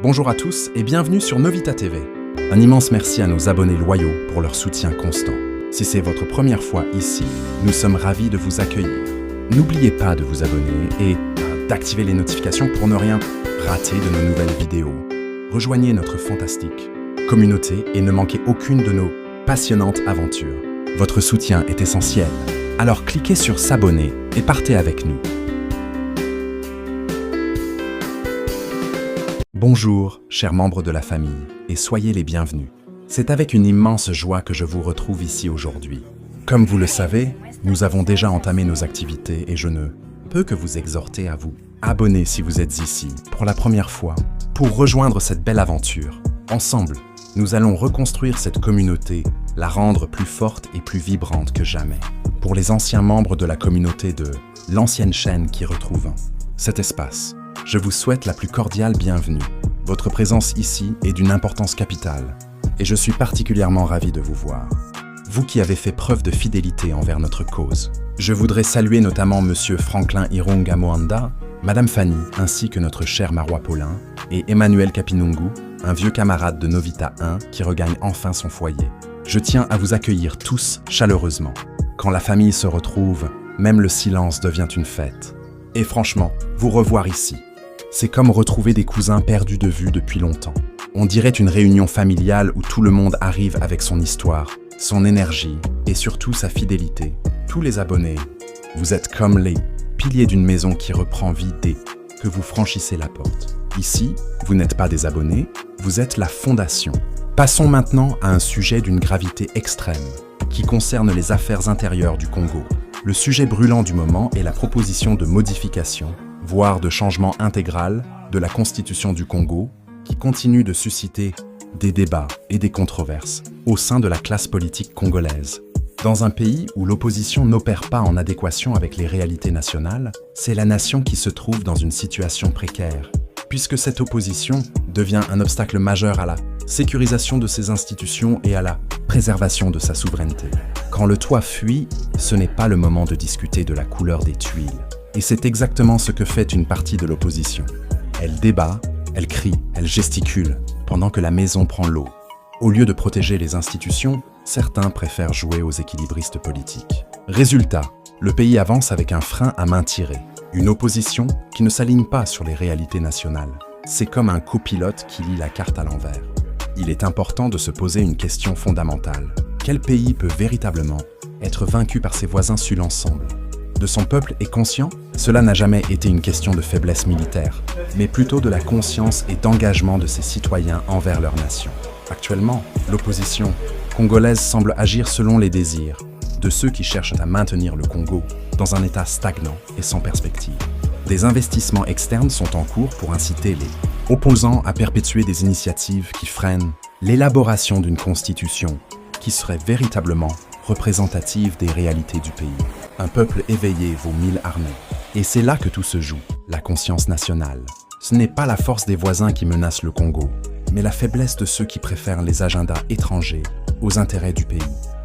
Bonjour à tous et bienvenue sur Novita TV. Un immense merci à nos abonnés loyaux pour leur soutien constant. Si c'est votre première fois ici, nous sommes ravis de vous accueillir. N'oubliez pas de vous abonner et d'activer les notifications pour ne rien rater de nos nouvelles vidéos. Rejoignez notre fantastique communauté et ne manquez aucune de nos passionnantes aventures. Votre soutien est essentiel, alors cliquez sur s'abonner et partez avec nous. Bonjour, chers membres de la famille, et soyez les bienvenus. C'est avec une immense joie que je vous retrouve ici aujourd'hui. Comme vous le savez, nous avons déjà entamé nos activités et je ne peux que vous exhorter à vous abonner si vous êtes ici pour la première fois, pour rejoindre cette belle aventure. Ensemble, nous allons reconstruire cette communauté, la rendre plus forte et plus vibrante que jamais. Pour les anciens membres de la communauté de l'ancienne chaîne qui retrouve cet espace, je vous souhaite la plus cordiale bienvenue. Votre présence ici est d'une importance capitale et je suis particulièrement ravi de vous voir. Vous qui avez fait preuve de fidélité envers notre cause. Je voudrais saluer notamment Monsieur Franklin Irunga Moanda, Madame Fanny, ainsi que notre cher Marois Paulin et Emmanuel Kapinungu, un vieux camarade de Novita 1 qui regagne enfin son foyer. Je tiens à vous accueillir tous chaleureusement. Quand la famille se retrouve, même le silence devient une fête. Et franchement, vous revoir ici, c'est comme retrouver des cousins perdus de vue depuis longtemps. On dirait une réunion familiale où tout le monde arrive avec son histoire, son énergie et surtout sa fidélité. Tous les abonnés, vous êtes comme les piliers d'une maison qui reprend vie dès que vous franchissez la porte. Ici, vous n'êtes pas des abonnés, vous êtes la fondation. Passons maintenant à un sujet d'une gravité extrême, qui concerne les affaires intérieures du Congo. Le sujet brûlant du moment est la proposition de modification, voire de changement intégral de la Constitution du Congo, qui continue de susciter des débats et des controverses au sein de la classe politique congolaise. Dans un pays où l'opposition n'opère pas en adéquation avec les réalités nationales, c'est la nation qui se trouve dans une situation précaire, puisque cette opposition devient un obstacle majeur à la sécurisation de ses institutions et à la préservation de sa souveraineté. Quand le toit fuit, ce n'est pas le moment de discuter de la couleur des tuiles. Et c'est exactement ce que fait une partie de l'opposition. Elle débat, elle crie, elle gesticule, pendant que la maison prend l'eau. Au lieu de protéger les institutions, certains préfèrent jouer aux équilibristes politiques. Résultat, le pays avance avec un frein à main tirée. Une opposition qui ne s'aligne pas sur les réalités nationales. C'est comme un copilote qui lit la carte à l'envers. Il est important de se poser une question fondamentale. Quel pays peut véritablement être vaincu par ses voisins sur l'ensemble ? De son peuple est conscient? Cela n'a jamais été une question de faiblesse militaire, mais plutôt de la conscience et d'engagement de ses citoyens envers leur nation. Actuellement, l'opposition congolaise semble agir selon les désirs de ceux qui cherchent à maintenir le Congo dans un état stagnant et sans perspective. Des investissements externes sont en cours pour inciter les opposants à perpétuer des initiatives qui freinent l'élaboration d'une constitution qui serait véritablement représentative des réalités du pays. Un peuple éveillé vaut 1000 armées. Et c'est là que tout se joue, la conscience nationale. Ce n'est pas la force des voisins qui menace le Congo, mais la faiblesse de ceux qui préfèrent les agendas étrangers aux intérêts du pays.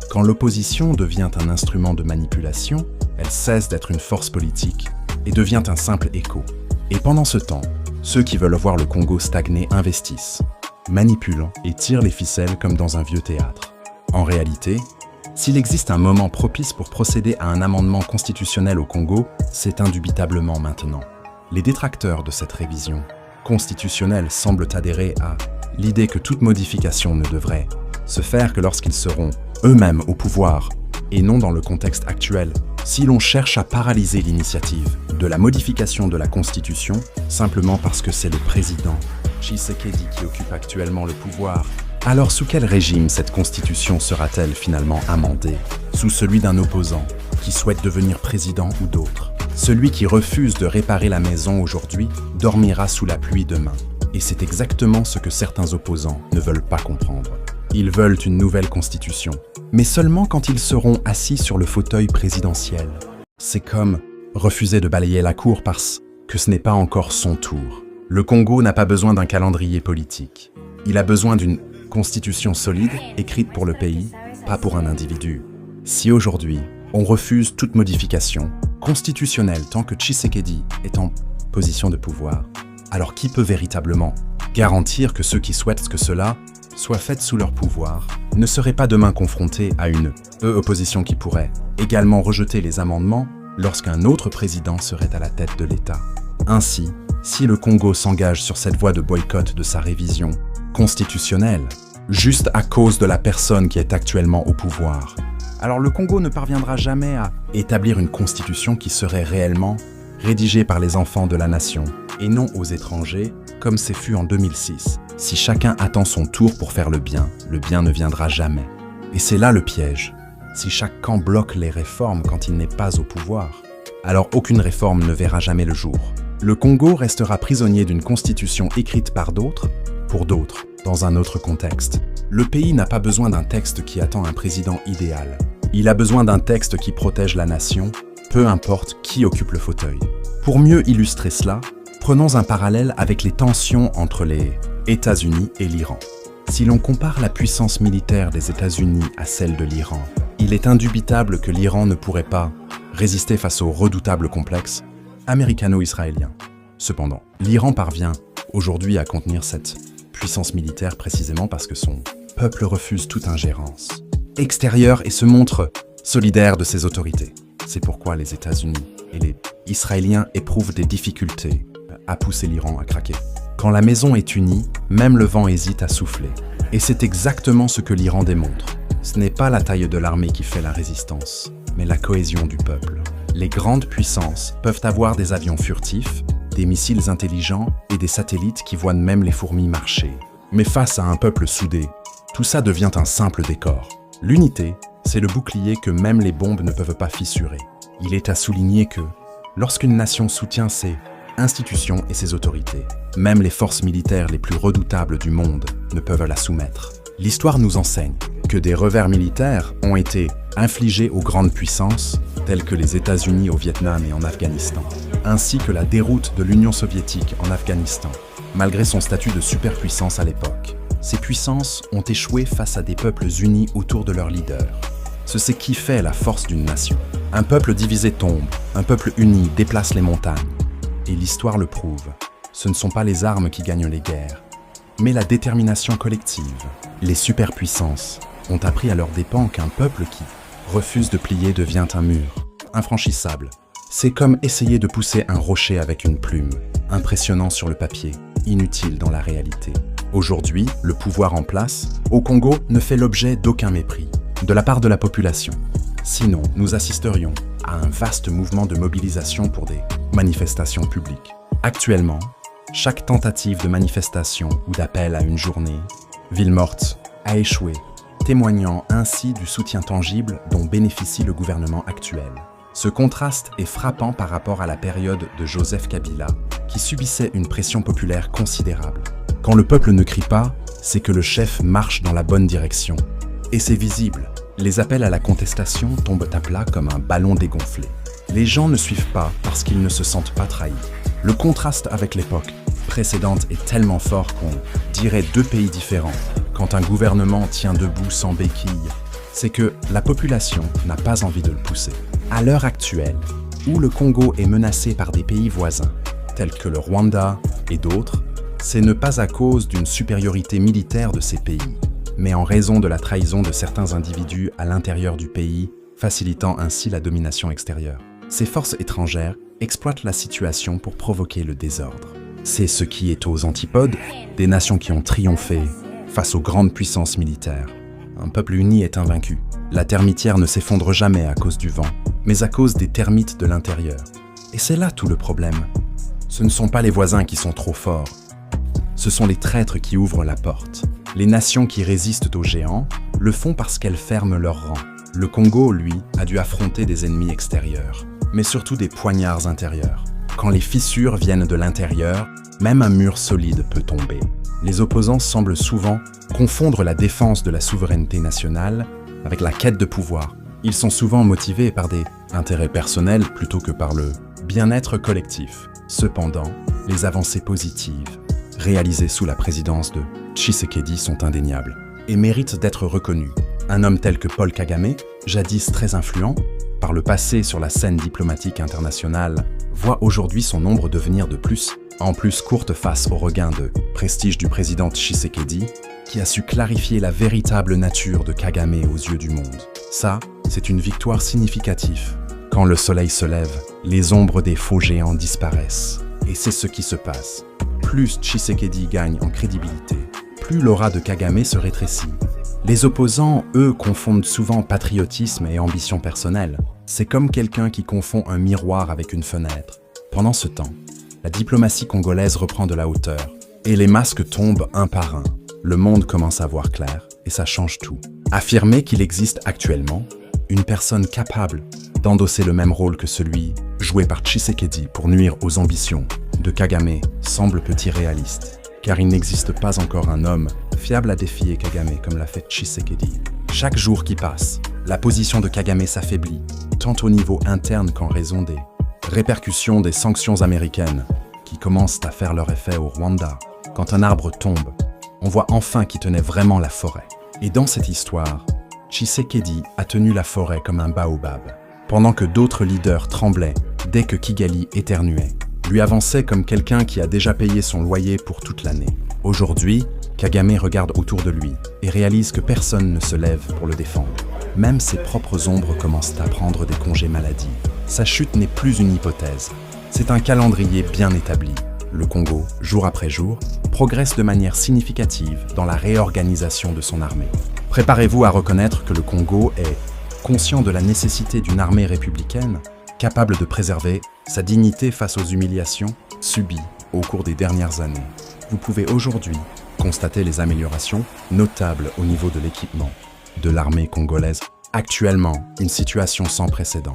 Quand l'opposition devient un instrument de manipulation, elle cesse d'être une force politique et devient un simple écho. Et pendant ce temps, ceux qui veulent voir le Congo stagner investissent, manipulent et tirent les ficelles comme dans un vieux théâtre. En réalité, s'il existe un moment propice pour procéder à un amendement constitutionnel au Congo, c'est indubitablement maintenant. Les détracteurs de cette révision constitutionnelle semblent adhérer à l'idée que toute modification ne devrait se faire que lorsqu'ils seront eux-mêmes au pouvoir et non dans le contexte actuel. Si l'on cherche à paralyser l'initiative de la modification de la Constitution simplement parce que c'est le président Tshisekedi qui occupe actuellement le pouvoir, alors sous quel régime cette constitution sera-t-elle finalement amendée? Sous celui d'un opposant qui souhaite devenir président ou d'autre? Celui qui refuse de réparer la maison aujourd'hui dormira sous la pluie demain. Et c'est exactement ce que certains opposants ne veulent pas comprendre. Ils veulent une nouvelle constitution, mais seulement quand ils seront assis sur le fauteuil présidentiel. C'est comme refuser de balayer la cour parce que ce n'est pas encore son tour. Le Congo n'a pas besoin d'un calendrier politique. Il a besoin d'une constitution solide, écrite pour le pays, pas pour un individu. Si aujourd'hui, on refuse toute modification constitutionnelle tant que Tshisekedi est en position de pouvoir, alors qui peut véritablement Garantir que ceux qui souhaitent que cela soit fait sous leur pouvoir ne seraient pas demain confrontés à une opposition qui pourrait également rejeter les amendements lorsqu'un autre président serait à la tête de l'État. Ainsi, si le Congo s'engage sur cette voie de boycott de sa révision constitutionnelle, juste à cause de la personne qui est actuellement au pouvoir, alors le Congo ne parviendra jamais à établir une constitution qui serait réellement rédigée par les enfants de la nation et non aux étrangers, comme c'est fut en 2006. Si chacun attend son tour pour faire le bien ne viendra jamais. Et c'est là le piège. Si chaque camp bloque les réformes quand il n'est pas au pouvoir, alors aucune réforme ne verra jamais le jour. Le Congo restera prisonnier d'une constitution écrite par d'autres, pour d'autres, dans un autre contexte. Le pays n'a pas besoin d'un texte qui attend un président idéal. Il a besoin d'un texte qui protège la nation, peu importe qui occupe le fauteuil. Pour mieux illustrer cela, prenons un parallèle avec les tensions entre les États-Unis et l'Iran. Si l'on compare la puissance militaire des États-Unis à celle de l'Iran, il est indubitable que l'Iran ne pourrait pas résister face au redoutable complexe américano-israélien. Cependant, l'Iran parvient aujourd'hui à contenir cette puissance militaire précisément parce que son peuple refuse toute ingérence extérieure et se montre solidaire de ses autorités. C'est pourquoi les États-Unis et les Israéliens éprouvent des difficultés à pousser l'Iran à craquer. Quand la maison est unie, même le vent hésite à souffler. Et c'est exactement ce que l'Iran démontre. Ce n'est pas la taille de l'armée qui fait la résistance, mais la cohésion du peuple. Les grandes puissances peuvent avoir des avions furtifs, des missiles intelligents et des satellites qui voient même les fourmis marcher. Mais face à un peuple soudé, tout ça devient un simple décor. L'unité, c'est le bouclier que même les bombes ne peuvent pas fissurer. Il est à souligner que, lorsqu'une nation soutient ses institutions et ses autorités, même les forces militaires les plus redoutables du monde ne peuvent la soumettre. L'histoire nous enseigne que des revers militaires ont été infligés aux grandes puissances, telles que les États-Unis au Vietnam et en Afghanistan, ainsi que la déroute de l'Union soviétique en Afghanistan, malgré son statut de superpuissance à l'époque. Ces puissances ont échoué face à des peuples unis autour de leur leader. C'est qui fait la force d'une nation. Un peuple divisé tombe, un peuple uni déplace les montagnes. Et l'histoire le prouve. Ce ne sont pas les armes qui gagnent les guerres, mais la détermination collective. Les superpuissances ont appris à leurs dépens qu'un peuple qui refuse de plier devient un mur, infranchissable. C'est comme essayer de pousser un rocher avec une plume, impressionnant sur le papier, inutile dans la réalité. Aujourd'hui, le pouvoir en place, au Congo, ne fait l'objet d'aucun mépris, de la part de la population. Sinon, nous assisterions à un vaste mouvement de mobilisation pour des manifestations publiques. Actuellement, chaque tentative de manifestation ou d'appel à une journée, ville morte, a échoué, témoignant ainsi du soutien tangible dont bénéficie le gouvernement actuel. Ce contraste est frappant par rapport à la période de Joseph Kabila, qui subissait une pression populaire considérable. Quand le peuple ne crie pas, c'est que le chef marche dans la bonne direction. Et c'est visible. Les appels à la contestation tombent à plat comme un ballon dégonflé. Les gens ne suivent pas parce qu'ils ne se sentent pas trahis. Le contraste avec l'époque précédente est tellement fort qu'on dirait deux pays différents. Quand un gouvernement tient debout sans béquille, c'est que la population n'a pas envie de le pousser. À l'heure actuelle, où le Congo est menacé par des pays voisins, tels que le Rwanda et d'autres, c'est ne pas à cause d'une supériorité militaire de ces pays, mais en raison de la trahison de certains individus à l'intérieur du pays, facilitant ainsi la domination extérieure. Ces forces étrangères exploitent la situation pour provoquer le désordre. C'est ce qui est aux antipodes des nations qui ont triomphé face aux grandes puissances militaires. Un peuple uni est invaincu. La termitière ne s'effondre jamais à cause du vent, mais à cause des termites de l'intérieur. Et c'est là tout le problème. Ce ne sont pas les voisins qui sont trop forts. Ce sont les traîtres qui ouvrent la porte. Les nations qui résistent aux géants le font parce qu'elles ferment leurs rangs. Le Congo, lui, a dû affronter des ennemis extérieurs, mais surtout des poignards intérieurs. Quand les fissures viennent de l'intérieur, même un mur solide peut tomber. Les opposants semblent souvent confondre la défense de la souveraineté nationale avec la quête de pouvoir. Ils sont souvent motivés par des intérêts personnels plutôt que par le bien-être collectif. Cependant, les avancées positives réalisées sous la présidence de Tshisekedi sont indéniables et méritent d'être reconnues. Un homme tel que Paul Kagame, jadis très influent, par le passé sur la scène diplomatique internationale, voit aujourd'hui son ombre devenir de plus en plus courte face au regain de prestige du président Tshisekedi, qui a su clarifier la véritable nature de Kagame aux yeux du monde. Ça, c'est une victoire significative. Quand le soleil se lève, les ombres des faux géants disparaissent. Et c'est ce qui se passe. Plus Tshisekedi gagne en crédibilité, plus l'aura de Kagame se rétrécit. Les opposants, eux, confondent souvent patriotisme et ambition personnelle. C'est comme quelqu'un qui confond un miroir avec une fenêtre. Pendant ce temps, la diplomatie congolaise reprend de la hauteur et les masques tombent un par un. Le monde commence à voir clair et ça change tout. Affirmer qu'il existe actuellement une personne capable d'endosser le même rôle que celui joué par Tshisekedi pour nuire aux ambitions de Kagame semble peu irréaliste, car il n'existe pas encore un homme fiable à défier Kagame comme l'a fait Tshisekedi. Chaque jour qui passe, la position de Kagame s'affaiblit, tant au niveau interne qu'en raison des répercussions des sanctions américaines qui commencent à faire leur effet au Rwanda. Quand un arbre tombe, on voit enfin qui tenait vraiment la forêt. Et dans cette histoire, Tshisekedi a tenu la forêt comme un baobab, pendant que d'autres leaders tremblaient dès que Kigali éternuait, lui avançait comme quelqu'un qui a déjà payé son loyer pour toute l'année. Aujourd'hui, Kagame regarde autour de lui et réalise que personne ne se lève pour le défendre. Même ses propres ombres commencent à prendre des congés maladie. Sa chute n'est plus une hypothèse, c'est un calendrier bien établi. Le Congo, jour après jour, progresse de manière significative dans la réorganisation de son armée. Préparez-vous à reconnaître que le Congo est conscient de la nécessité d'une armée républicaine capable de préserver sa dignité face aux humiliations subies au cours des dernières années. Vous pouvez aujourd'hui constater les améliorations notables au niveau de l'équipement de l'armée congolaise. Actuellement, une situation sans précédent.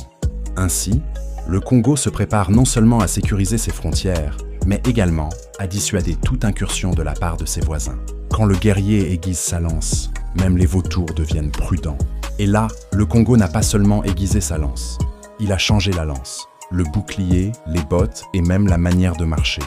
Ainsi, le Congo se prépare non seulement à sécuriser ses frontières, mais également à dissuader toute incursion de la part de ses voisins. Quand le guerrier aiguise sa lance, même les vautours deviennent prudents. Et là, le Congo n'a pas seulement aiguisé sa lance, il a changé la lance, le bouclier, les bottes et même la manière de marcher.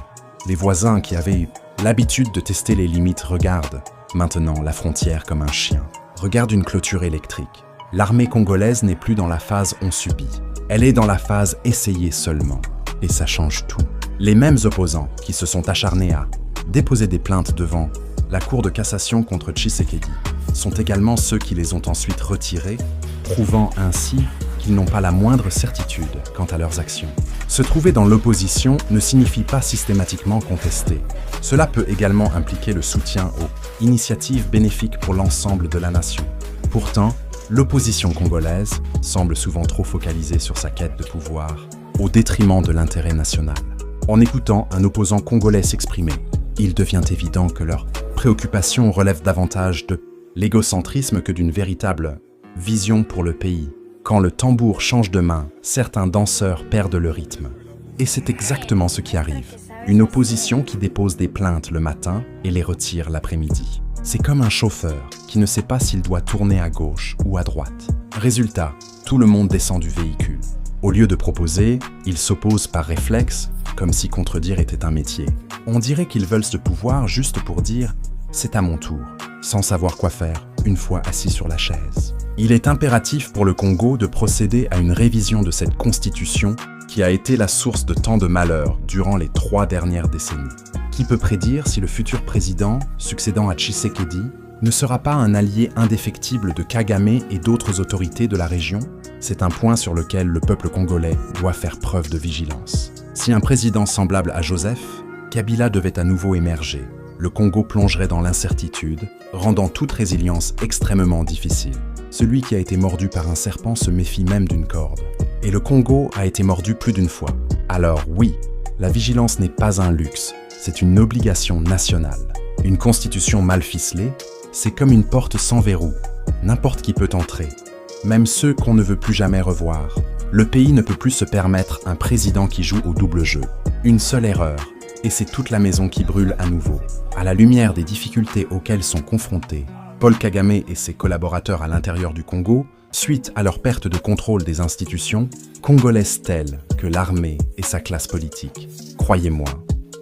Les voisins qui avaient l'habitude de tester les limites regardent maintenant la frontière comme un chien. Regarde une clôture électrique. L'armée congolaise n'est plus dans la phase « on subit ». Elle est dans la phase « essayer seulement ». Et ça change tout. Les mêmes opposants qui se sont acharnés à déposer des plaintes devant la Cour de cassation contre Tshisekedi sont également ceux qui les ont ensuite retirées, prouvant ainsi qu'ils n'ont pas la moindre certitude quant à leurs actions. Se trouver dans l'opposition ne signifie pas systématiquement contester. Cela peut également impliquer le soutien aux initiatives bénéfiques pour l'ensemble de la nation. Pourtant, l'opposition congolaise semble souvent trop focalisée sur sa quête de pouvoir, au détriment de l'intérêt national. En écoutant un opposant congolais s'exprimer, il devient évident que leurs préoccupations relèvent davantage de l'égocentrisme que d'une véritable vision pour le pays. Quand le tambour change de main, certains danseurs perdent le rythme. Et c'est exactement ce qui arrive. Une opposition qui dépose des plaintes le matin et les retire l'après-midi. C'est comme un chauffeur qui ne sait pas s'il doit tourner à gauche ou à droite. Résultat, tout le monde descend du véhicule. Au lieu de proposer, ils s'opposent par réflexe, comme si contredire était un métier. On dirait qu'ils veulent ce pouvoir juste pour dire « c'est à mon tour », sans savoir quoi faire une fois assis sur la chaise. Il est impératif pour le Congo de procéder à une révision de cette constitution qui a été la source de tant de malheurs durant les 3 dernières décennies. Qui peut prédire si le futur président, succédant à Tshisekedi, ne sera pas un allié indéfectible de Kagame et d'autres autorités de la région? C'est un point sur lequel le peuple congolais doit faire preuve de vigilance. Si un président semblable à Joseph, Kabila devait à nouveau émerger, le Congo plongerait dans l'incertitude, rendant toute résilience extrêmement difficile. Celui qui a été mordu par un serpent se méfie même d'une corde. Et le Congo a été mordu plus d'une fois. Alors oui, la vigilance n'est pas un luxe, c'est une obligation nationale. Une constitution mal ficelée, c'est comme une porte sans verrou. N'importe qui peut entrer, même ceux qu'on ne veut plus jamais revoir. Le pays ne peut plus se permettre un président qui joue au double jeu. Une seule erreur, et c'est toute la maison qui brûle à nouveau. À la lumière des difficultés auxquelles sont confrontés Paul Kagame et ses collaborateurs à l'intérieur du Congo, suite à leur perte de contrôle des institutions, congolaises telles que l'armée et sa classe politique. Croyez-moi,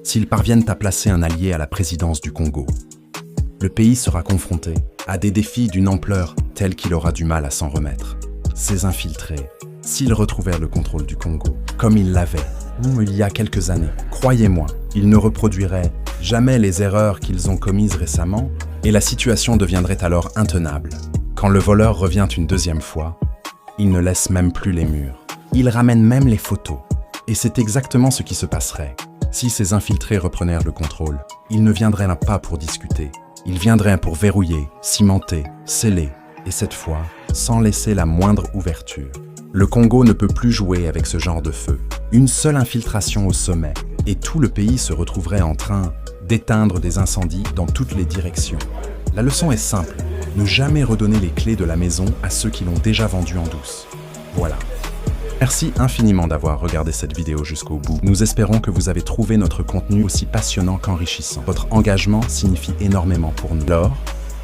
s'ils parviennent à placer un allié à la présidence du Congo, le pays sera confronté à des défis d'une ampleur telle qu'il aura du mal à s'en remettre. Ces infiltrés, s'ils retrouvèrent le contrôle du Congo, comme ils l'avaient il y a quelques années. Croyez-moi, ils ne reproduiraient jamais les erreurs qu'ils ont commises récemment et la situation deviendrait alors intenable. Quand le voleur revient une deuxième fois, il ne laisse même plus les murs. Il ramène même les photos. Et c'est exactement ce qui se passerait. Si ces infiltrés reprenaient le contrôle, ils ne viendraient pas pour discuter. Ils viendraient pour verrouiller, cimenter, sceller, et cette fois, sans laisser la moindre ouverture. Le Congo ne peut plus jouer avec ce genre de feu. Une seule infiltration au sommet, et tout le pays se retrouverait en train d'éteindre des incendies dans toutes les directions. La leçon est simple, ne jamais redonner les clés de la maison à ceux qui l'ont déjà vendue en douce. Voilà. Merci infiniment d'avoir regardé cette vidéo jusqu'au bout. Nous espérons que vous avez trouvé notre contenu aussi passionnant qu'enrichissant. Votre engagement signifie énormément pour nous. Alors,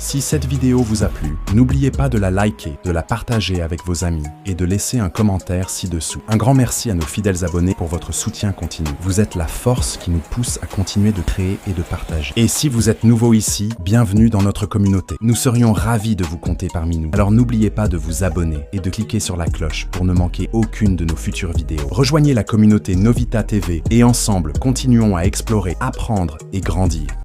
si cette vidéo vous a plu, n'oubliez pas de la liker, de la partager avec vos amis et de laisser un commentaire ci-dessous. Un grand merci à nos fidèles abonnés pour votre soutien continu. Vous êtes la force qui nous pousse à continuer de créer et de partager. Et si vous êtes nouveau ici, bienvenue dans notre communauté. Nous serions ravis de vous compter parmi nous. Alors n'oubliez pas de vous abonner et de cliquer sur la cloche pour ne manquer aucune de nos futures vidéos. Rejoignez la communauté Novita TV et ensemble, continuons à explorer, apprendre et grandir.